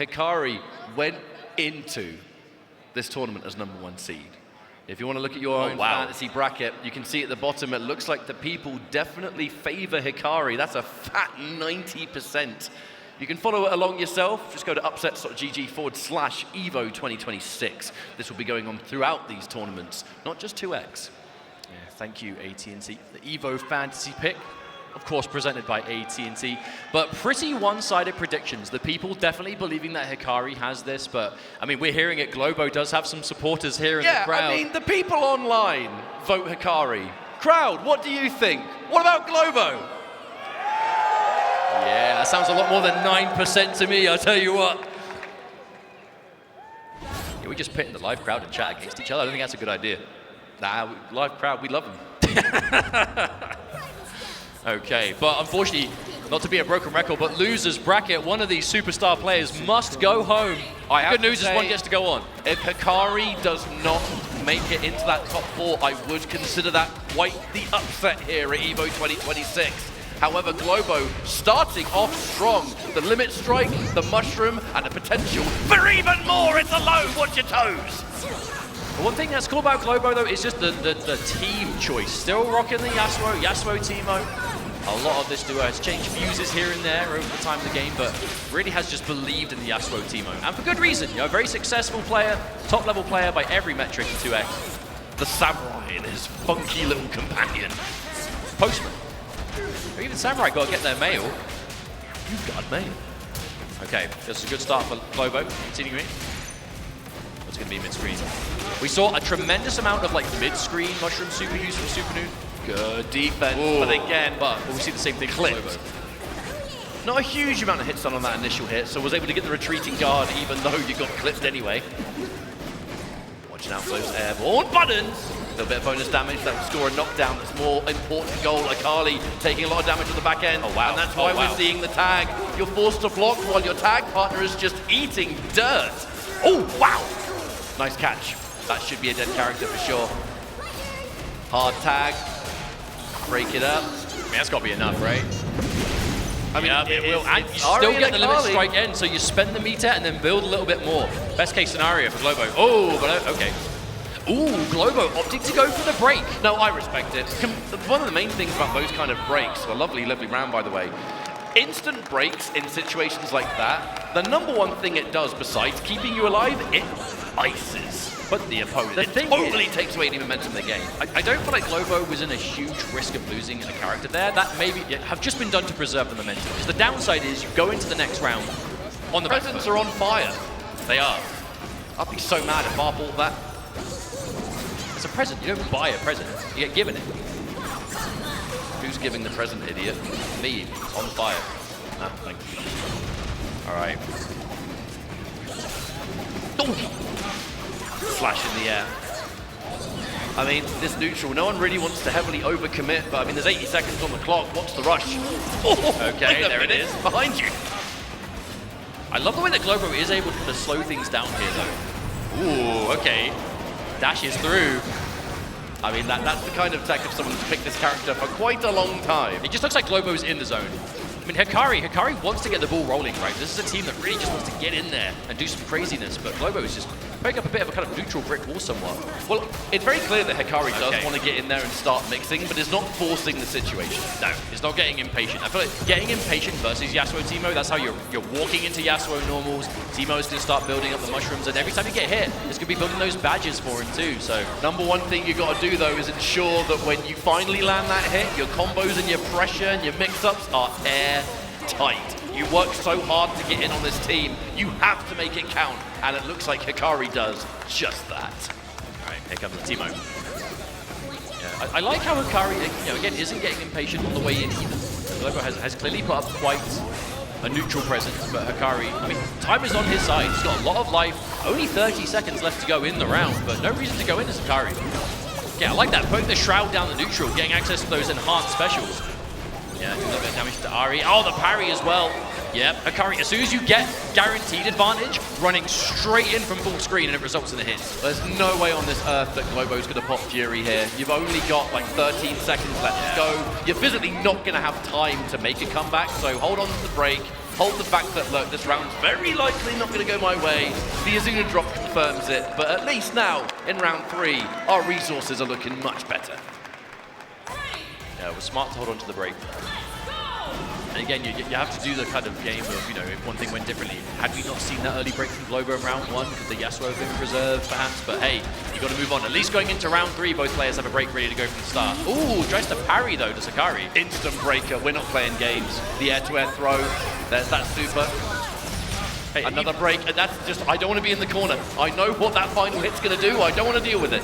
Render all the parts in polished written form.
Hikari went into this tournament as #1 seed. If you want to look at your own fantasy bracket, you can see at the bottom, it looks like the people definitely favor Hikari. That's a fat 90%. You can follow it along yourself. Just go to upsets.gg/Evo 2026. This will be going on throughout these tournaments, not just 2X. Yeah, thank you, AT&T. The Evo fantasy pick, of course, presented by AT&T, but pretty one-sided predictions. The people definitely believing that Hikari has this, but I mean, we're hearing it. Globo does have some supporters here in the crowd. I mean, the people online vote Hikari. Crowd, what do you think? What about Globo? Yeah, that sounds a lot more than 9% to me, I'll tell you what. Yeah, we're just pitting the live crowd and chat against each other. I don't think that's a good idea. Nah, live crowd, we love them. Okay, but unfortunately, not to be a broken record, but losers bracket, one of these superstar players must go home. Good news is one gets to go on. If Hikari does not make it into that top 4, I would consider that quite the upset here at Evo 2026. However, Globo starting off strong. The limit strike, the mushroom, and the potential for even more. It's alone. Watch your toes. The one thing that's cool about Globo, though, is just the team choice. Still rocking the Yasuo Teemo. A lot of this duo has changed fuses here and there over the time of the game, but really has just believed in the Yasuo Teemo. And for good reason. You know, a very successful player, top-level player by every metric in 2X. The samurai and his funky little companion. Postman. Or even Samurai got to get their mail. You've got mail. Okay, this is a good start for Globo. Continuing. What's going to be mid-screen? We saw a tremendous amount of like mid-screen mushroom super use from Supernoon. Good defense, but again, we see the same thing for Globo. Not a huge amount of hits done on that initial hit, so was able to get the retreating guard even though you got clipped anyway. Watching out for those airborne buttons. A little bit of bonus damage that will score a knockdown that's more important goal. Hikari taking a lot of damage on the back end. Oh, wow. And that's why we're seeing the tag. You're forced to block while your tag partner is just eating dirt. Oh, wow. Nice catch. That should be a dead character for sure. Hard tag. Break it up. I mean, that's got to be enough, right? I mean, yeah, it will. And you still get the limit strike end, so you spend the meter and then build a little bit more. Best case scenario for Globo. Oh, but okay. Ooh, Globo opting to go for the break. No, I respect it. One of the main things about those kind of breaks, a lovely round by the way, instant breaks in situations like that, the #1 thing it does besides keeping you alive, it ices the opponent. It totally takes away any momentum in the game. I don't feel like Globo was in a huge risk of losing a character there. That maybe have just been done to preserve the momentum. Because the downside is you go into the next round on the presents are on fire. They are. I'd be so mad if I bought that. It's a present. You don't buy a present. You get given it. Who's giving the present, idiot? Me. It's on fire. Ah, thank you. All right. Flash in the air. I mean, this neutral, no one really wants to heavily overcommit, but I mean, there's 80 seconds on the clock. What's the rush? Oh, okay, there it is. Behind you. I love the way that Globo is able to slow things down here, though. Ooh, okay. Dashes through. I mean, that's the kind of tech of someone who's picked this character for quite a long time. It just looks like Globo's in the zone. I mean, Hikari wants to get the ball rolling, right? This is a team that really just wants to get in there and do some craziness, but Globo is just putting up a bit of a kind of neutral brick wall somewhat. Well, it's very clear that Hikari does want to get in there and start mixing, but is not forcing the situation. No, it's not getting impatient. I feel like getting impatient versus Yasuo Teemo, that's how you're walking into Yasuo normals. Teemo's going to start building up the mushrooms, and every time you get hit, it's going to be building those badges for him too. So #1 thing you got to do, though, is ensure that when you finally land that hit, your combos and your pressure and your mix-ups are airtight. You work so hard to get in on this team, you have to make it count, and it looks like Hikari does just that. All right, here comes the Teemo. Yeah, I like how Hikari, again, isn't getting impatient on the way in either. Globo has clearly put up quite a neutral presence, but Hikari, I mean, time is on his side. He's got a lot of life, only 30 seconds left to go in the round, but no reason to go in as Hikari. Yeah, I like that, putting the shroud down the neutral, getting access to those enhanced specials. Yeah, a little bit of damage to Ari. Oh, the parry as well. Yep, Hikari, as soon as you get guaranteed advantage, running straight in from full screen and it results in a hit. There's no way on this earth that Globo's going to pop Fury here. You've only got like 13 seconds left to go. You're physically not going to have time to make a comeback, so hold on to the break, hold the fact that, look, this round's very likely not going to go my way. The Azuna drop confirms it, but at least now, in round 3, our resources are looking much better. Yeah, it was smart to hold on to the break. And again, you have to do the kind of game of, you know, if one thing went differently. Had we not seen that early break from Globo in round 1, could the Yasuo have been preserved, perhaps? But hey, you got to move on. At least going into round 3, both players have a break ready to go from the start. Ooh, tries to parry, though, to Hikari. Instant breaker. We're not playing games. The air-to-air throw. There's that super. Hey, another break, and that's just, I don't want to be in the corner. I know what that final hit's going to do. I don't want to deal with it.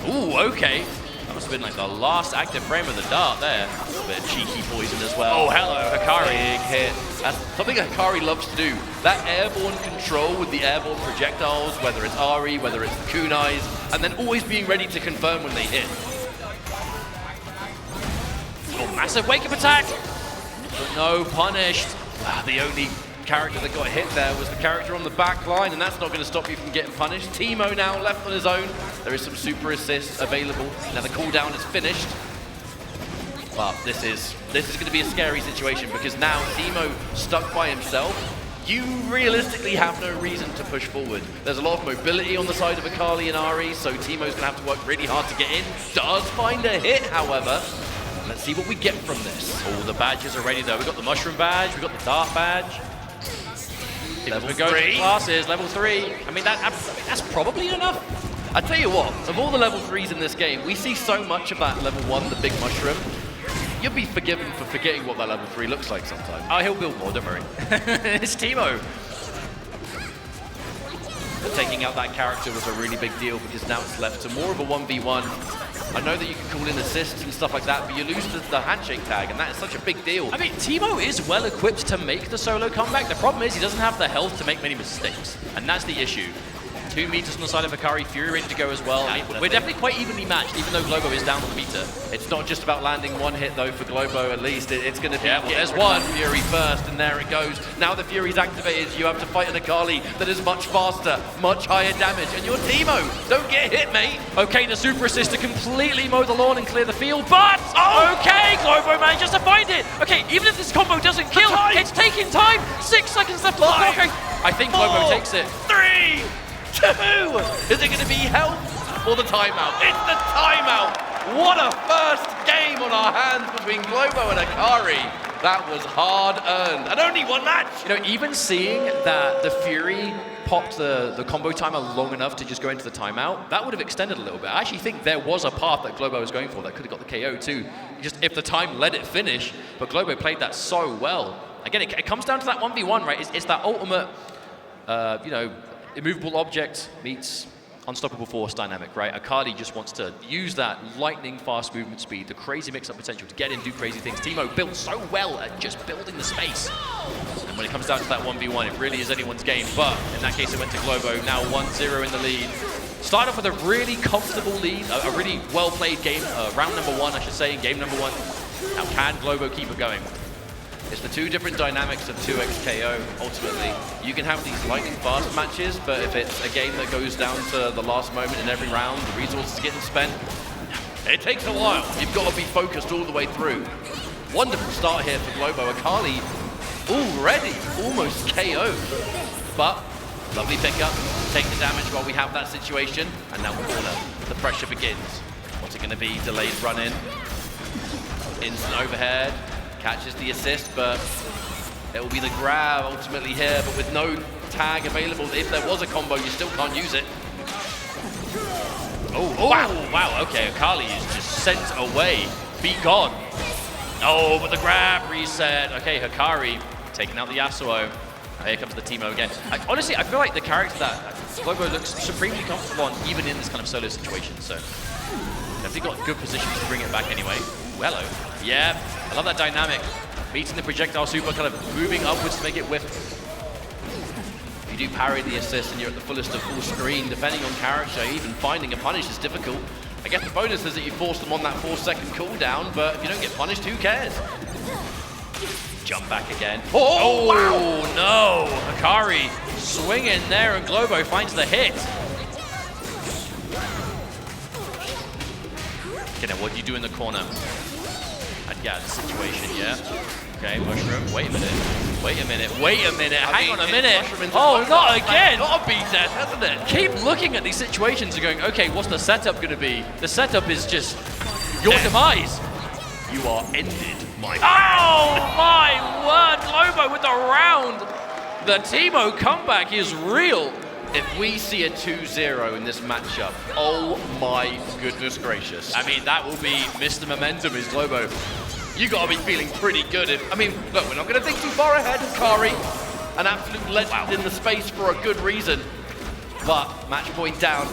Ooh, okay. That must have been like the last active frame of the dart there. A little bit of cheeky poison as well. Oh, hello, Hikari. Big hit. That's something Hikari loves to do. That airborne control with the airborne projectiles, whether it's Ari, whether it's the kunais, and then always being ready to confirm when they hit. Oh, massive wake-up attack. But no, punished. The only character that got hit there was the character on the back line, and that's not going to stop you from getting punished. Teemo now left on his own. There is some super assists available. Now the cooldown is finished. But this is going to be a scary situation because now Teemo stuck by himself. You realistically have no reason to push forward. There's a lot of mobility on the side of Hikari and Ari, so Teemo's going to have to work really hard to get in. Does find a hit, however. Let's see what we get from this. Oh, the badges are ready though. We've got the mushroom badge, we've got the dart badge. Level we go 3. to classes, level 3. I mean, that's probably enough. I tell you what, of all the level 3s in this game, we see so much of that level 1, the big mushroom. You'll be forgiven for forgetting what that level 3 looks like sometimes. Oh, he'll build more, don't worry. It's Teemo. But taking out that character was a really big deal because now it's left to more of a 1v1. I know that you can call in assists and stuff like that, but you lose the handshake tag, and that is such a big deal. I mean, Teemo is well equipped to make the solo comeback. The problem is he doesn't have the health to make many mistakes, and that's the issue. 2 meters on the side of Hikari, Fury ready to go as well. I mean, we're definitely quite evenly matched, even though Globo is down on the meter. It's not just about landing one hit, though, for Globo, at least. It's going to be, there's one. Fury first, and there it goes. Now the Fury's activated, you have to fight an Hikari that is much faster, much higher damage, and you're Teemo. Don't get hit, mate. Okay, the super assist to completely mow the lawn and clear the field, but okay, Globo manages to find it. Okay, even if this combo doesn't kill, it's taking time. 6 seconds left. Okay, I think Globo takes it. 3, 2. Is it going to be health or the timeout? It's the timeout. What a first game on our hands between Globo and Hikari. That was hard earned, and only one match. You know, even seeing that the Fury popped the combo timer long enough to just go into the timeout, that would have extended a little bit. I actually think there was a path that Globo was going for that could have got the KO too, just if the time let it finish, but Globo played that so well. Again, it comes down to that 1v1, right? It's that ultimate, you know, immovable object meets unstoppable force dynamic, right? Hikari just wants to use that lightning fast movement speed, the crazy mix-up potential to get in, do crazy things. Teemo built so well at just building the space. And when it comes down to that 1v1, it really is anyone's game. But in that case, it went to Globo, now 1-0 in the lead. Started off with a really comfortable lead, a really well-played game, round number 1, I should say, in game number 1. Now, can Globo keep it going? It's the 2 different dynamics of 2x KO, ultimately. You can have these lightning fast matches, but if it's a game that goes down to the last moment in every round, the resources getting spent, it takes a while. You've got to be focused all the way through. Wonderful start here for Globo. Hikari already almost KO'd. But lovely pickup, take the damage while we have that situation, and now corner. The pressure begins. What's it going to be? Delayed run in. Instant overhead. Catches the assist, but it will be the grab ultimately here, but with no tag available. If there was a combo, you still can't use it. Wow, okay, Hikari is just sent away. Be gone. Oh, but the grab reset. Okay, Hikari taking out the Yasuo. Here comes the Teemo again. Honestly, I feel like the character that Globo looks supremely comfortable on, even in this kind of solo situation, so definitely got good position to bring it back anyway. Ooh, hello. Yeah, I love that dynamic. Meeting the projectile super, kind of moving upwards to make it whiff. If you do parry the assist and you're at the fullest of full screen, depending on character, even finding a punish is difficult. I guess the bonus is that you force them on that 4-second cooldown, but if you don't get punished, who cares? Jump back again. Oh, wow. No! Hikari swinging there, and Globo finds the hit. Okay, now what do you do in the corner? get out of the situation, yeah. Okay, Mushroom, wait a minute. Hang on a minute. Oh, not again. Gotta be dead, hasn't it? Keep looking at these situations and going, okay, what's the setup going to be? The setup is just your demise. You are ended, my friend. Oh my word, Globo with the round. The Teemo comeback is real. If we see a 2-0 in this matchup, oh my goodness gracious. I mean, that will be Mr. Momentum is Globo. You gotta be feeling pretty good if, I mean, look, we're not gonna think too far ahead. Hikari, an absolute legend in the space for a good reason. But match point down.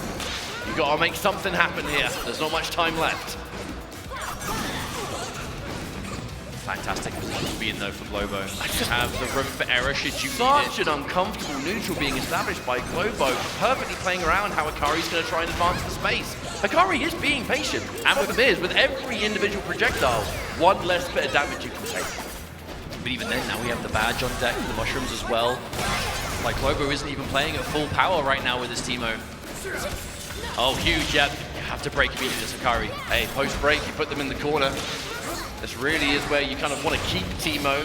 You gotta make something happen here. There's not much time left. Fantastic position to be in though for Globo. You have the room for error should you need Such an uncomfortable neutral being established by Globo, perfectly playing around how Hikari's going to try and advance the space. Hikari is being patient, and with Miz, with every individual projectile, one less bit of damage you can take. But even then, now we have the badge on deck, the mushrooms as well. Like Globo isn't even playing at full power right now with his Teemo. Oh, huge, yeah. You have to break immediately as Hikari. Hey, post-break, you put them in the corner. This really is where you kind of want to keep Teemo.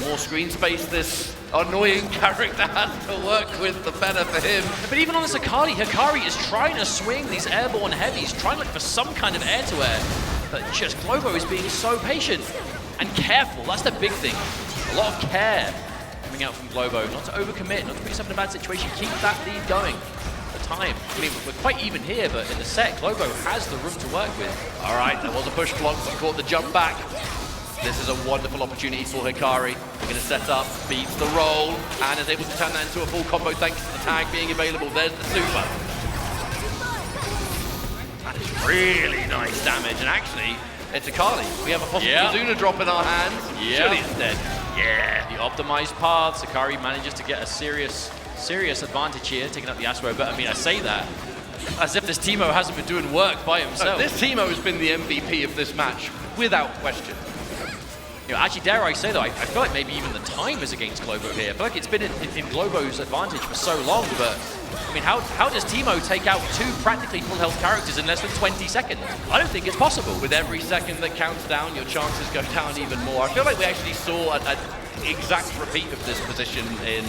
More screen space this annoying character has to work with, the better for him. But even on this Hikari is trying to swing these airborne heavies, trying to look for some kind of air-to-air. But just Globo is being so patient and careful. That's the big thing. A lot of care coming out from Globo. Not to overcommit, not to put yourself in a bad situation. Keep that lead going. Time. I mean, we're quite even here, but in the set, Globo has the room to work with. All right, there was a push block, but caught the jump back. This is a wonderful opportunity for Hikari. They're going to set up, beats the roll, and is able to turn that into a full combo thanks to the tag being available. There's the super. That is really nice damage, and actually, it's Hikari. We have a possible Kazuna drop in our hands. Surely it's dead. Yeah, the optimized paths. Hikari manages to get a serious advantage here, taking up the Yasuo, but I mean, I say that as if this Teemo hasn't been doing work by himself. This Teemo has been the MVP of this match, without question. You know, actually, dare I say though, I feel like maybe even the time is against Globo here. I feel like it's been in Globo's advantage for so long, but I mean, how does Teemo take out two practically full health characters in less than 20 seconds? I don't think it's possible. With every second that counts down, your chances go down even more. I feel like we actually saw an exact repeat of this position in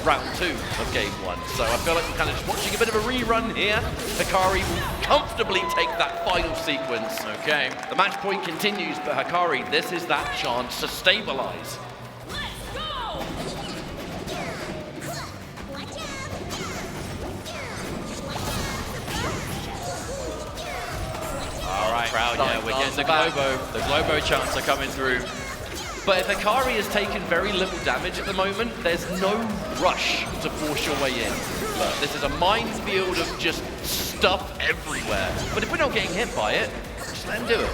round 2 of game 1. So I feel like we're kind of just watching a bit of a rerun here. Hikari will comfortably take that final sequence. Okay. The match point continues, but Hikari, this is that chance to stabilize. All right, crowd, yeah, we're getting the Globo chants are coming through. But if Hikari has taken very little damage at the moment, there's no rush to force your way in. Look, this is a minefield of just stuff everywhere. But if we're not getting hit by it, just let him do it.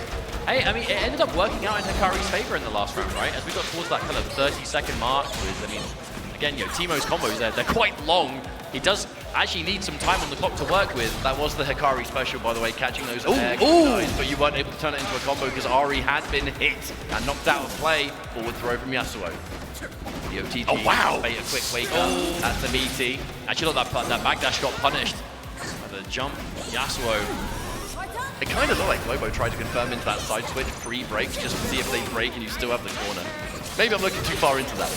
Hey, I mean, it ended up working out in Hikari's favor in the last round, right? As we got towards that kind of 30-second mark with, I mean, again, you know, Teemo's combos, they're quite long. He does actually need some time on the clock to work with. That was the Hikari special, by the way, catching those guys, but you weren't able to turn it into a combo because Ari had been hit and knocked out of play. Forward throw from Yasuo. The OTG. Oh, wow. Bait a quick wake up. That's a meaty. Actually, look, that backdash got punished. The jump, Yasuo. It kind of looked like Globo tried to confirm into that side switch pre-breaks just to see if they break and you still have the corner. Maybe I'm looking too far into that.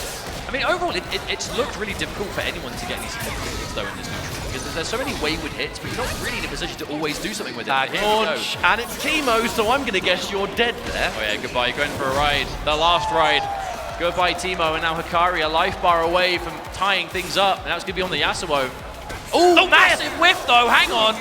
I mean, overall, it's looked really difficult for anyone to get these hits, though, in this neutral. Because there's so many wayward hits, but you're not really in a position to always do something with it. Launch, and it's Teemo, so I'm going to guess you're dead there. Oh yeah, goodbye, going for a ride. The last ride. Goodbye, Teemo, and now Hikari, a life bar away from tying things up. And that's going to be on the Yasuo. Oh, massive whiff, though, hang on.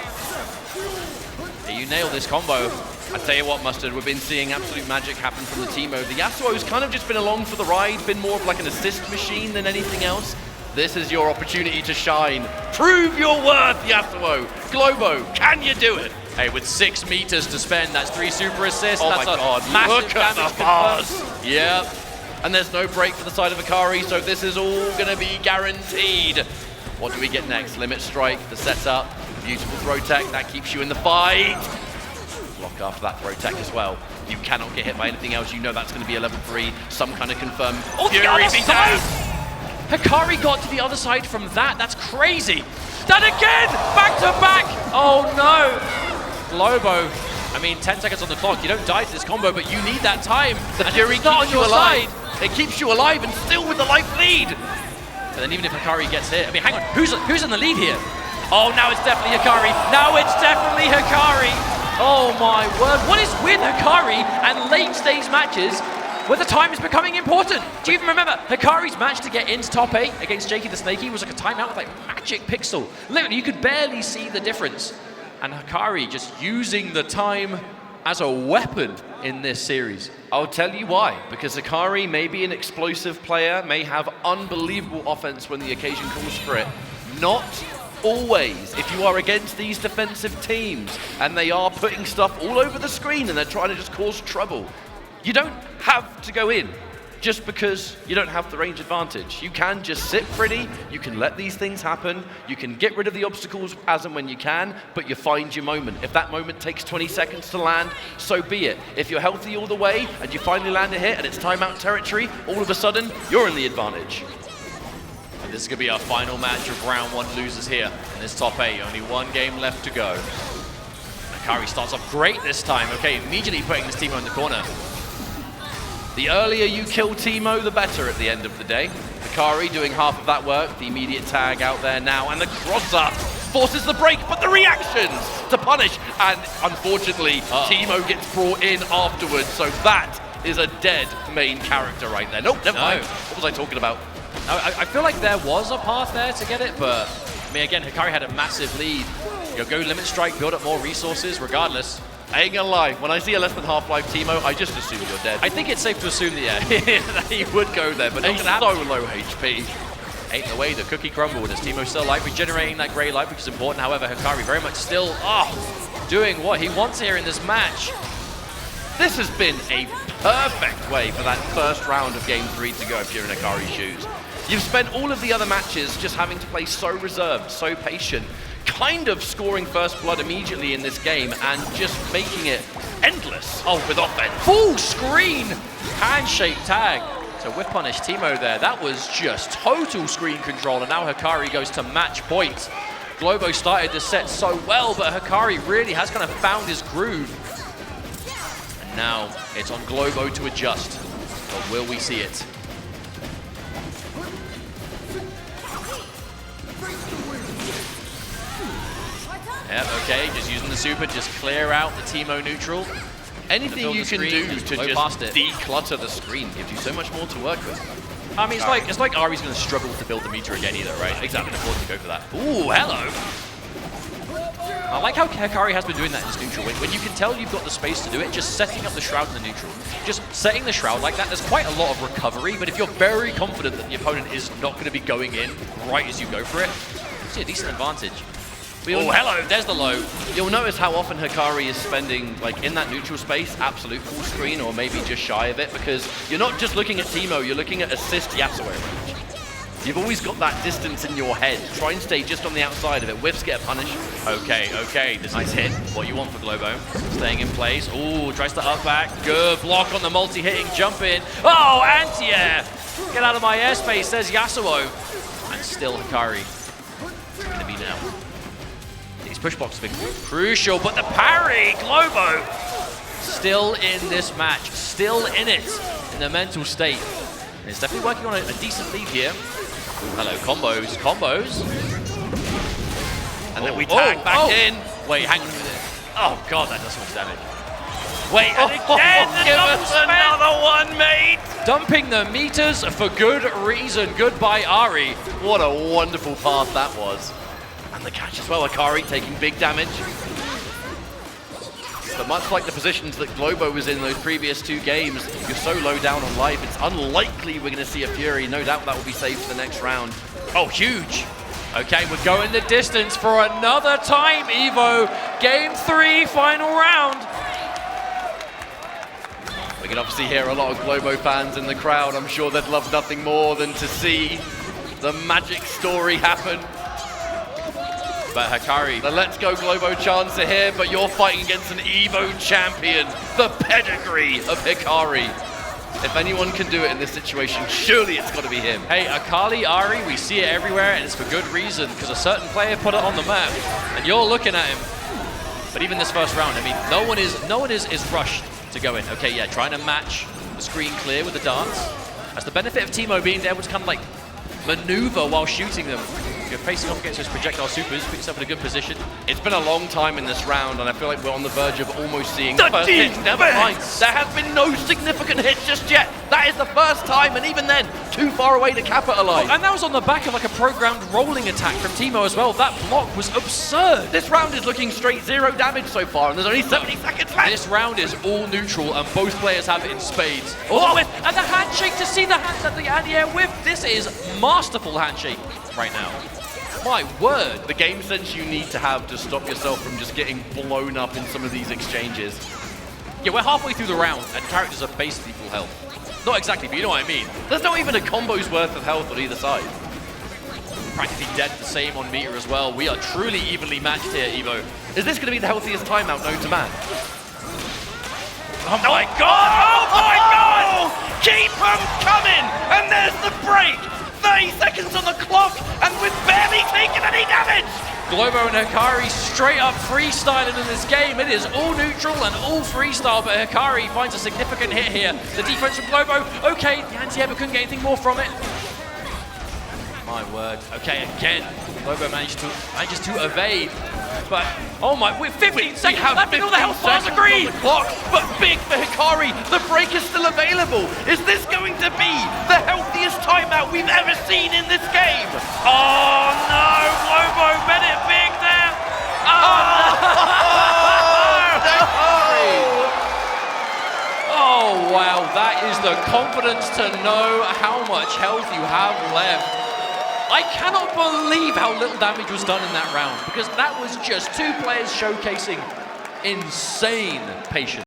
Yeah, you nailed this combo. I tell you what, Mustard, we've been seeing absolute magic happen from the Teemo. The Yasuo's kind of just been along for the ride, been more of like an assist machine than anything else. This is your opportunity to shine. Prove your worth, Yasuo. Globo, can you do it? Hey, with 6 meters to spend, that's 3 super assists. Oh that's my God, massive look at damage the bars. Yep. And there's no break for the side of Hikari, so this is all going to be guaranteed. What do we get next? Limit Strike, the setup, beautiful throw tech, that keeps you in the fight. Block after that throw tech as well. You cannot get hit by anything else. You know that's going to be a level 3, some kind of confirmed Fury beatdown. Hikari got to the other side from that. That's crazy. That again! Back to back! Oh no! Globo I mean, 10 seconds on the clock. You don't die to this combo, but you need that time. The Fury not on your side. It keeps you alive and still with the life lead. And then even if Hikari gets hit, I mean, hang on, who's in the lead here? Oh, now it's definitely Hikari. Now it's definitely Hikari. Oh my word, what is with Hikari and late stage matches where the time is becoming important? Do you even remember Hikari's match to get into top 8 against Jakey the Snakey was like a timeout with like magic pixel. Literally, you could barely see the difference. And Hikari just using the time as a weapon in this series. I'll tell you why. Because Hikari may be an explosive player, may have unbelievable offense when the occasion calls for it. Not always. If you are against these defensive teams and they are putting stuff all over the screen and they're trying to just cause trouble, you don't have to go in just because you don't have the range advantage. You can just sit pretty, you can let these things happen, you can get rid of the obstacles as and when you can, but you find your moment. If that moment takes 20 seconds to land, so be it. If you're healthy all the way and you finally land a hit and it's timeout territory, all of a sudden, you're in the advantage. And this is going to be our final match of round 1 losers here in this top 8. Only 1 game left to go. Hikari starts off great this time. Okay, immediately putting this Teemo in the corner. The earlier you kill Teemo, the better at the end of the day. Hikari doing half of that work, the immediate tag out there now, and the cross-up forces the break, but the reactions to punish, and unfortunately, Teemo gets brought in afterwards, so that is a dead main character right there. Nope, never mind. What was I talking about? I feel like there was a path there to get it, but I mean, again, Hikari had a massive lead. You know, go limit strike, build up more resources, regardless. I ain't gonna lie, when I see a less than half-life Teemo, I just assume you're dead. I think it's safe to assume that, that he would go there, but he's so low HP. Ain't the way the cookie crumbled as Teemo still life regenerating that grey life, which is important. However, Hikari very much still doing what he wants here in this match. This has been a perfect way for that first round of Game 3 to go if you're in Hikari's shoes. You've spent all of the other matches just having to play so reserved, so patient, kind of scoring first blood immediately in this game and just making it endless with offense. Full screen handshake tag. So whiff punish Teemo there. That was just total screen control, and now Hikari goes to match point. Globo started the set so well, but Hikari really has kind of found his groove. And now it's on Globo to adjust. But will we see it? Yep, okay, just using the super, just clear out the Teemo neutral. Anything you can do to just declutter the screen gives you so much more to work with. I mean, it's like Ari's going to struggle to build the meter again either, right? Exactly. He can afford to go for that. Ooh, hello! I like how Hikari has been doing that in his neutral. When you can tell you've got the space to do it, just setting up the shroud in the neutral. Just setting the shroud like that, there's quite a lot of recovery, but if you're very confident that the opponent is not going to be going in right as you go for it, it's a decent advantage. Oh, hello, there's the low. You'll notice how often Hikari is spending, like, in that neutral space, absolute full screen, or maybe just shy of it, because you're not just looking at Teemo, you're looking at assist Yasuo range. You've always got that distance in your head. Try and stay just on the outside of it. Whiffs get a punish. Okay, this is hit. What you want for Globo. Staying in place. Ooh, tries to up back. Good block on the multi-hitting jump in. Oh, anti-air! Get out of my airspace, says Yasuo. And still Hikari. It's going to be now. These push blocks have been crucial, but the parry, Globo, still in this match, still in it, in the mental state. And it's definitely working on a decent lead here. Ooh, hello, combos. And then we tag back in. Wait, hang on a minute. Oh god, that does so much damage. Wait, and again, give us another one, mate! Dumping the meters for good reason. Goodbye, Ari. What a wonderful path that was. And the catch as well, Hikari taking big damage. But much like the positions that Globo was in those previous 2 games, you're so low down on life, it's unlikely we're going to see a Fury. No doubt that will be saved for the next round. Oh, huge. Okay, we're going the distance for another time, Evo. Game 3, final round. We can obviously hear a lot of Globo fans in the crowd. I'm sure they'd love nothing more than to see the magic story happen. But Hikari, the Let's Go Globo chants are here, but you're fighting against an Evo champion, the pedigree of Hikari. If anyone can do it in this situation, surely it's got to be him. Hey, Akali Ari, we see it everywhere, and it's for good reason, because a certain player put it on the map, and you're looking at him. But even this first round, I mean, no one is rushed to go in. Okay, yeah, trying to match the screen clear with the darts. That's the benefit of Teemo being able to kind of like maneuver while shooting them. You're facing off against those projectile supers, put yourself in a good position. It's been a long time in this round, and I feel like we're on the verge of almost seeing the first hit. Never mind, there have been no significant hits just yet. That is the first time, and even then, too far away to capitalize. Oh, and that was on the back of like a programmed rolling attack from Teemo as well. That block was absurd. This round is looking straight 0 damage so far, and there's only 70 seconds left. This round is all neutral, and both players have it in spades. Oh, and the handshake to see the hands at the anti-air whip. This is masterful handshake right now. My word. The game sense you need to have to stop yourself from just getting blown up in some of these exchanges. Yeah, we're halfway through the round, and characters are basically full health. Not exactly, but you know what I mean. There's not even a combo's worth of health on either side. Practically dead, the same on meter as well. We are truly evenly matched here, Evo. Is this going to be the healthiest timeout known to man? Oh my god! Oh my god! Keep them coming! And there's the break! 30 seconds on the clock, and we've barely taken any damage! Globo and Hikari straight up freestyling in this game. It is all neutral and all freestyle, but Hikari finds a significant hit here. The defense from Globo, okay, the anti-air couldn't get anything more from it. My word. Okay, again, Globo manages to evade. But, oh my, we're 15 seconds left and all the health bars agree! On the clock, but big for Hikari. The break is still available. Is this going to be the healthiest timeout we've ever seen in this game? Oh no, Globo bet it big there. Oh wow, that is the confidence to know how much health you have left. I cannot believe how little damage was done in that round, because that was just two players showcasing insane patience.